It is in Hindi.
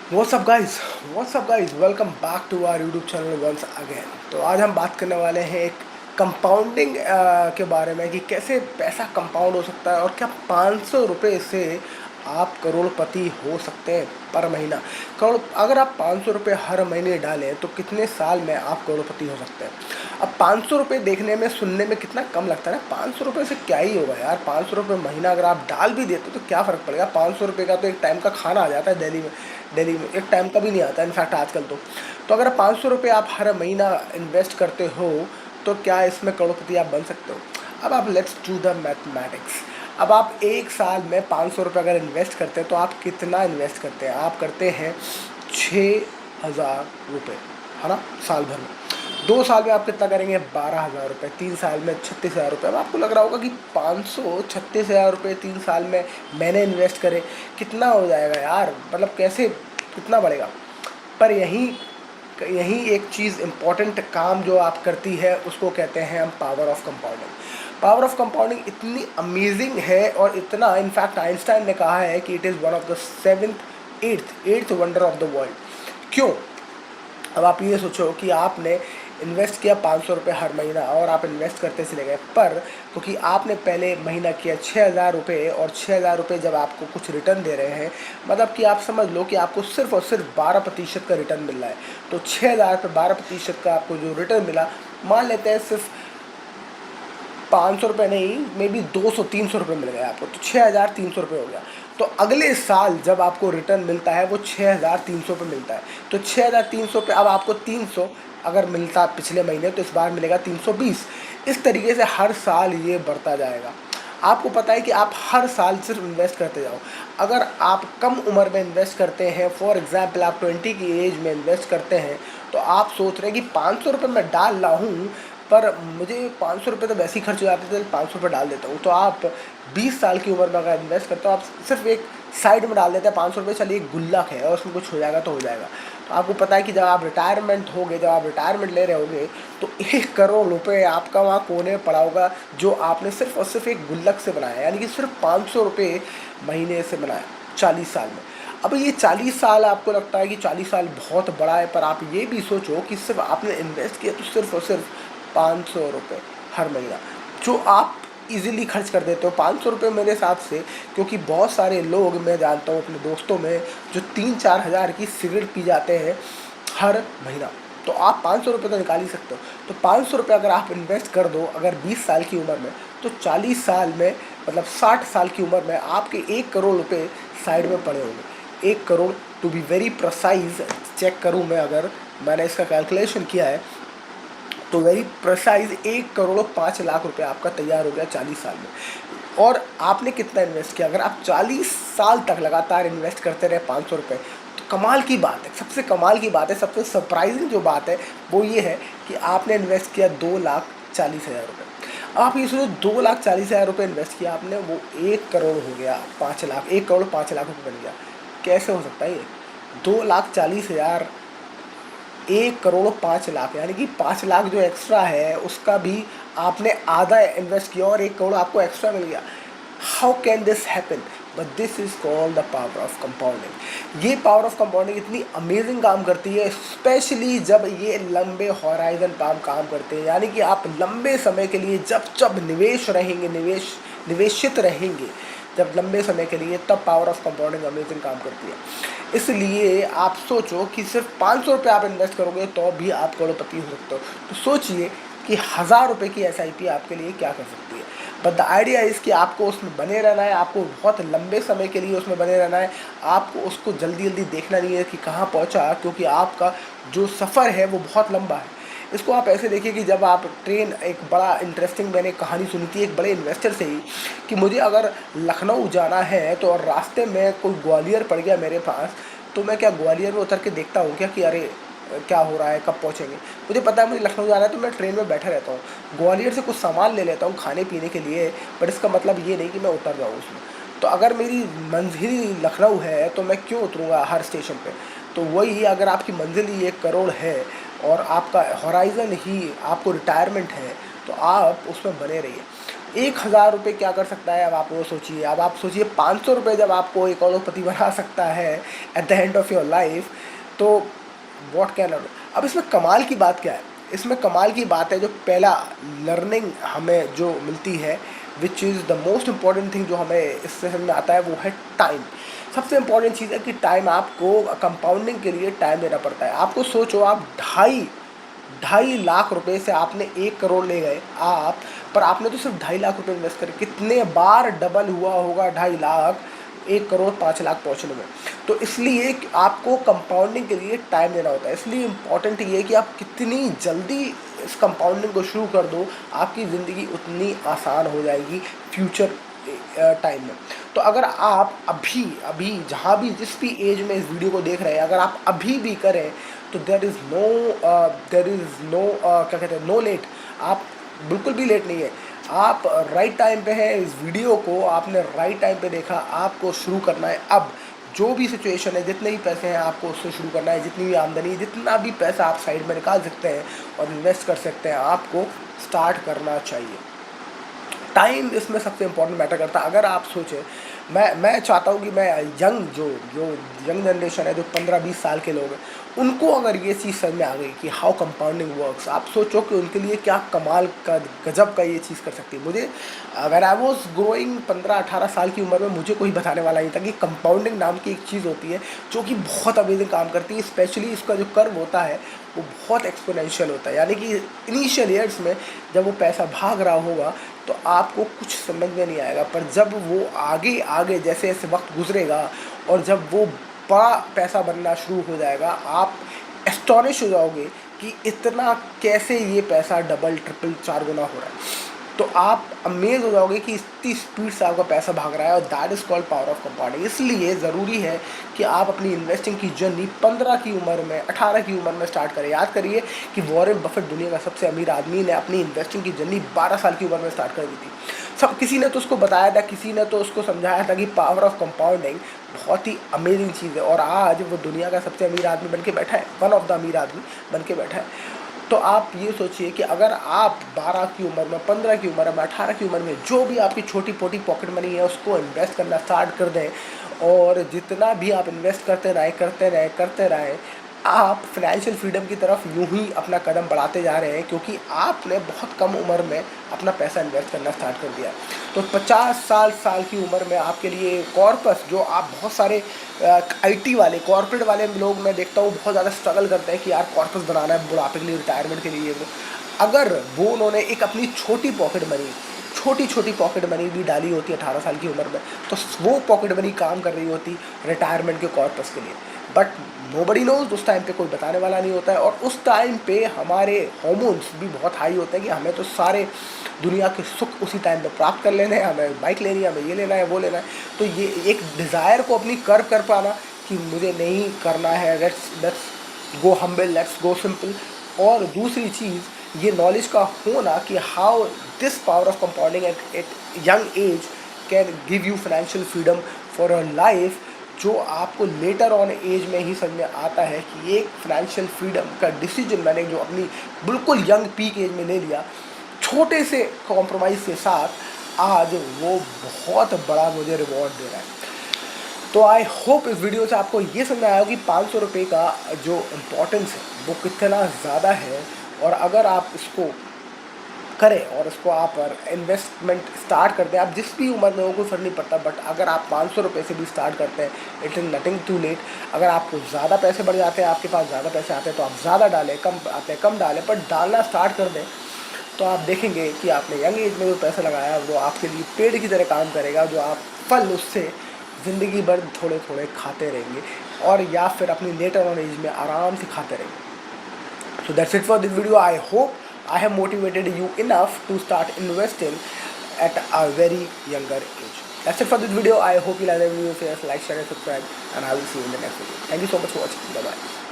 WhatsApp guys welcome back to our YouTube channel once again. तो आज हम बात करने वाले हैं एक कंपाउंडिंग के बारे में कि कैसे पैसा कंपाउंड हो सकता है और क्या 500 रुपये से आप करोड़पति हो सकते हैं पर महीना। करोड़ अगर आप 500 रुपये हर महीने डालें तो कितने साल में आप करोड़पति हो सकते हैं। अब 500 रुपये देखने में सुनने में कितना कम लगता है ना, 500 रुपये से क्या ही होगा यार। 500 रुपये महीना अगर आप डाल भी देते तो क्या फ़र्क पड़ेगा। 500 रुपये का तो एक टाइम का खाना आ जाता है दिल्ली में एक टाइम का भी नहीं आता इनफैक्ट आजकल तो अगर 500 रुपये आप हर महीना इन्वेस्ट करते हो तो क्या इसमें करोड़पति आप बन सकते हो। अब आप लेट्स डू द मैथमेटिक्स। अब आप एक साल में 500 रुपये अगर इन्वेस्ट करते हैं तो आप कितना इन्वेस्ट करते हैं। आप करते हैं 6,000 रुपये, है ना, साल भर में। 2 साल में आप कितना करेंगे, 12,000 रुपये। 3 साल में 36,000 रुपये। अब आपको लग रहा होगा कि 536,000 रुपये 3 साल में मैंने इन्वेस्ट करे, कितना हो जाएगा यार, मतलब कैसे कितना बढ़ेगा। पर यहीं यहीं एक चीज़ इम्पॉर्टेंट काम जो आप करती है उसको कहते हैं हम power of compounding. Power of compounding इतनी अमेजिंग है और इतना, इनफैक्ट आइंस्टाइन ने कहा है कि it is one of the eighth wonder of the world. क्यों। अब आप ये सोचो कि आपने इन्वेस्ट किया 500 रुपये हर महीना और आप इन्वेस्ट करते चले गए, पर क्योंकि आपने पहले महीना किया 6,000 रुपये और 6,000 रुपये जब आपको कुछ रिटर्न दे रहे हैं, मतलब कि आप समझ लो कि आपको सिर्फ और सिर्फ 12% का रिटर्न मिल रहा है। तो 6,000 पे 12% का आपको जो रिटर्न मिला, मान लेते हैं सिर्फ 500 रुपये नहीं, मे बी 200-300 रुपये मिल गए आपको, तो 6,300 रुपये हो गया। तो अगले साल जब आपको रिटर्न मिलता है वो 6,300 पे मिलता है। तो 6,300 पे अब आपको 300 अगर मिलता पिछले महीने तो इस बार मिलेगा 320। इस तरीके से हर साल ये बढ़ता जाएगा। आपको पता है कि आप हर साल सिर्फ इन्वेस्ट करते जाओ। अगर आप कम उम्र में इन्वेस्ट करते हैं, फॉर एग्ज़ाम्पल आप 20 की एज में इन्वेस्ट करते हैं, तो आप सोच रहे हैं कि 500 रुपये मैं डाल रहा हूँ पर मुझे 500 रुपये तो वैसे ही खर्च हो जाते थे, 500 रुपये डाल देता हूँ। तो आप 20 साल की उम्र में अगर इन्वेस्ट करते हो, आप सिर्फ एक साइड में डाल देते हैं 500 रुपये, चलिए एक गुल्लक है और उसमें कुछ हो जाएगा तो हो जाएगा। तो आपको पता है कि जब आप रिटायरमेंट ले रहे होगे तो 1 करोड़ रुपये आपका वहाँ कोने में पड़ा होगा, जो आपने सिर्फ और सिर्फ एक गुल्लक से बनाया, यानी कि सिर्फ 500 रुपये महीने से बनाया 40 साल में। अब ये 40 साल आपको लगता है कि 40 साल बहुत बड़ा है, पर आप ये भी सोचो कि सिर्फ आपने इन्वेस्ट किया तो सिर्फ और सिर्फ 500 रुपये हर महीना, जो आप इजीली खर्च कर देते हो। 500 रुपये मेरे हिसाब से, क्योंकि बहुत सारे लोग मैं जानता हूँ अपने दोस्तों में जो 3-4 हज़ार की सिगरेट पी जाते हैं हर महीना, तो आप 500 रुपये तो निकाल ही सकते हो। तो 500 रुपये अगर आप इन्वेस्ट कर दो अगर 20 साल की उम्र में, तो 40 साल में, मतलब 60 साल की उम्र में आपके 1 करोड़ रुपये साइड में पड़े होंगे। 1 crore, to be very precise, check करूँ मैं, अगर मैंने इसका कैलकुलेशन किया है तो वेरी प्रिसाइज 1,05,00,000 रुपये आपका तैयार हो गया 40 साल में। और आपने कितना इन्वेस्ट किया, अगर आप 40 साल तक लगातार इन्वेस्ट करते रहे 500 रुपये, तो कमाल की बात है, सबसे कमाल की बात है, सबसे सरप्राइजिंग जो बात है वो ये है कि आपने इन्वेस्ट किया 2,40,000 रुपये। अब आप ये सोचो 2,40,000 रुपये इन्वेस्ट किया आपने, वो 1 करोड़ हो गया 5 लाख, 1,05,00,000 रुपये बन गया। कैसे हो सकता है ये 2,40,000 1,05,00,000, यानी कि 5 लाख जो एक्स्ट्रा है उसका भी आपने आधा इन्वेस्ट किया और 1 करोड़ आपको एक्स्ट्रा मिल गया। How can this happen, but this is called the power of compounding. ये पावर ऑफ कंपाउंडिंग इतनी अमेजिंग काम करती है, स्पेशली जब ये लंबे हॉराइजन पर काम करते हैं, यानी कि आप लंबे समय के लिए जब जब निवेशित रहेंगे जब लंबे समय के लिए, तब पावर ऑफ कंपाउंडिंग अमेजिंग काम करती है। इसलिए आप सोचो कि सिर्फ 500 रुपये आप इन्वेस्ट करोगे तो भी आप करोड़पति हो सकते हो। तो सोचिए कि 1,000 रुपये की SIP आपके लिए क्या कर सकती है। बट द आइडिया इज़ कि आपको उसमें बने रहना है, आपको बहुत लंबे समय के लिए उसमें बने रहना है। आपको उसको जल्दी जल्दी देखना नहीं है कि कहाँ पहुँचा, क्योंकि आपका जो सफ़र है वो बहुत लंबा है। इसको आप ऐसे देखिए कि जब आप ट्रेन, एक बड़ा इंटरेस्टिंग मैंने कहानी सुनी थी एक बड़े इन्वेस्टर से ही, कि मुझे अगर लखनऊ जाना है तो और रास्ते में कोई ग्वालियर पड़ गया मेरे पास, तो मैं क्या ग्वालियर में उतर के देखता हूँ क्या कि अरे क्या हो रहा है, कब पहुँचेंगे। मुझे पता है मुझे लखनऊ जाना है तो मैं ट्रेन में बैठा रहता हूँ, ग्वालियर से कुछ सामान ले लेता हूँ खाने पीने के लिए, बट इसका मतलब ये नहीं कि मैं उतर जाऊँ उसमें। तो अगर मेरी मंजिल लखनऊ है तो मैं क्यों उतरूँगा हर स्टेशन पे। तो वही, अगर आपकी मंजिल ही 1 करोड़ है और आपका हॉराइज़न ही आपको रिटायरमेंट है, तो आप उसमें बने रहिए। 1,000 रुपये क्या कर सकता है, अब आप वो सोचिए। अब आप सोचिए 500 रुपये जब आपको एक करोड़पति बना सकता है at the end of your life, तो व्हाट कैन आई डू। अब इसमें कमाल की बात क्या है, इसमें कमाल की बात है जो पहला लर्निंग हमें जो मिलती है, which is the most important thing जो हमें इससे समझ में आता है, वो है टाइम। सबसे इम्पॉर्टेंट चीज़ है कि टाइम, आपको कंपाउंडिंग के लिए टाइम देना पड़ता है। आपको सोचो, आप ढाई 2.5 लाख रुपए से आपने 1 करोड़ ले गए आप, पर आपने तो सिर्फ 2.5 लाख रुपए इन्वेस्ट करे, कितने बार डबल हुआ होगा 2.5 लाख 1 करोड़ 5 लाख पहुँचने में। तो इसलिए कि आपको कंपाउंडिंग के लिए टाइम देना होता है। इसलिए इम्पॉर्टेंट ये है कि आप कितनी जल्दी इस कंपाउंडिंग को शुरू कर दो, आपकी ज़िंदगी उतनी आसान हो जाएगी फ्यूचर टाइम में। तो अगर आप अभी अभी जहाँ भी जिस भी एज में इस वीडियो को देख रहे हैं, अगर आप अभी भी करें तो देर इज़ नो क्या कहते हैं, नो लेट। आप बिल्कुल भी लेट नहीं है, आप राइट टाइम पे हैं। इस वीडियो को आपने राइट टाइम पे देखा, आपको शुरू करना है अब। जो भी सिचुएशन है, जितने भी पैसे हैं आपको उससे शुरू करना है। जितनी भी आमदनी, जितना भी पैसा आप साइड में निकाल सकते हैं और इन्वेस्ट कर सकते हैं, आपको स्टार्ट करना चाहिए। टाइम इसमें सबसे इम्पोर्टेंट मैटर करता है। अगर आप सोचें, मैं चाहता हूँ कि मैं यंग जो यंग जनरेशन है, जो 15-20 साल के लोग हैं, उनको अगर ये चीज़ समझ में आ गई कि हाउ कंपाउंडिंग वर्क्स, आप सोचो कि उनके लिए क्या कमाल का, गजब का ये चीज़ कर सकती है। मुझे अगर आई वॉज ग्रोइंग 15-18 साल की उम्र में, मुझे कोई बताने वाला नहीं था कि कंपाउंडिंग नाम की एक चीज़ होती है जो कि बहुत अमेजिंग काम करती है। स्पेशली इसका जो कर्व होता है वो बहुत एक्सपोनेंशियल होता है, यानी कि इनिशियल ईयर्स में जब वो पैसा भाग रहा होगा तो आपको कुछ समझ में नहीं आएगा, पर जब वो आगे आगे जैसे जैसे वक्त गुजरेगा और जब वो बड़ा पैसा बनना शुरू हो जाएगा, आप एस्टोनिश हो जाओगे कि इतना कैसे ये पैसा डबल ट्रिपल 4 गुना हो रहा है। तो आप अमेज हो जाओगे कि इतनी स्पीड से आपका पैसा भाग रहा है, और that is called power of compounding. इसलिए ज़रूरी है कि आप अपनी इन्वेस्टिंग की जर्नी 15 की उम्र में, 18 की उम्र में स्टार्ट करें। याद करिए कि वॉरेन बफेट दुनिया का सबसे अमीर आदमी ने अपनी इन्वेस्टिंग की जर्नी 12 साल की उम्र में स्टार्ट कर दी थी। सब किसी ने तो उसको बताया था, किसी ने तो उसको समझाया था कि पावर ऑफ कंपाउंडिंग बहुत ही अमेजिंग चीज़ है, और आज वो दुनिया का सबसे अमीर आदमी बन के बैठा है, वन ऑफ द अमीर आदमी बन के बैठा है। तो आप ये सोचिए कि अगर आप 12 की उम्र में, 15 की उम्र में, 18 की उम्र में जो भी आपकी छोटी मोटी पॉकेट मनी है उसको इन्वेस्ट करना स्टार्ट कर दें, और जितना भी आप इन्वेस्ट करते रहें, आप फाइनेंशियल फ्रीडम की तरफ यूं ही अपना कदम बढ़ाते जा रहे हैं, क्योंकि आपने बहुत कम उम्र में अपना पैसा इन्वेस्ट करना स्टार्ट कर दिया। तो 50 साल की उम्र में आपके लिए कॉर्पस, जो आप बहुत सारे आईटी वाले, कॉर्पोरेट वाले लोग मैं देखता हूँ बहुत ज़्यादा स्ट्रगल करते हैं कि यार कॉर्पस बनाना है बुढ़ापे के लिए, रिटायरमेंट के लिए। वो अगर वो उन्होंने एक अपनी छोटी छोटी पॉकेट मनी भी डाली होती 18 साल की उम्र में, तो वो पॉकेट मनी काम कर रही होती रिटायरमेंट के कॉर्पस के लिए। बट नोबडी नोज, उस टाइम पे कोई बताने वाला नहीं होता है, और उस टाइम पे हमारे हार्मोन्स भी बहुत हाई होते हैं कि हमें तो सारे दुनिया के सुख उसी टाइम पे प्राप्त कर लेने हैं, हमें बाइक लेनी है, हमें ये लेना है, वो लेना है। तो ये एक डिज़ायर को अपनी कर्व कर पाना कि मुझे नहीं करना है, let's go humble, let's go simple. और दूसरी चीज़ ये नॉलेज का होना कि how this power of compounding eight young age can give you financial freedom for a life, जो आपको लेटर ऑन एज में ही समझ में आता है कि एक फाइनेंशियल फ्रीडम का डिसीजन मैंने जो अपनी बिल्कुल यंग पीक एज में ले लिया, छोटे से कॉम्प्रोमाइज़ के साथ, आज वो बहुत बड़ा मुझे रिवॉर्ड दे रहा है। तो आई होप इस वीडियो से आपको ये समझ आया हो कि 500 रुपये का जो इम्पोर्टेंस है वो कितना ज़्यादा है, और अगर आप इसको करें और इसको आप इन्वेस्टमेंट स्टार्ट करते हैं, आप जिस भी उम्र में हो कोई फ़र्क नहीं पड़ता, बट अगर आप 500 रुपये से भी स्टार्ट करते हैं, it is nothing too late. अगर आपको ज़्यादा पैसे बढ़ जाते हैं, आपके पास ज़्यादा पैसे आते हैं, तो आप ज़्यादा डालें, कम आते हैं कम डालें, पर डालना स्टार्ट कर दें, तो आप देखेंगे कि आपने यंग एज में जो पैसा लगाया वो आपके लिए पेड़ की तरह काम करेगा, जो आप फल उससे ज़िंदगी भर थोड़े थोड़े खाते रहेंगे, और या फिर अपनी लेटर ऑन एज में आराम से खाते रहेंगे। So that's it for this video. I hope I have motivated you enough to start investing at a very younger age. That's it for this video. I hope you like the video. Like, share and subscribe, and I will see you in the next video. Thank you so much for watching. Bye bye.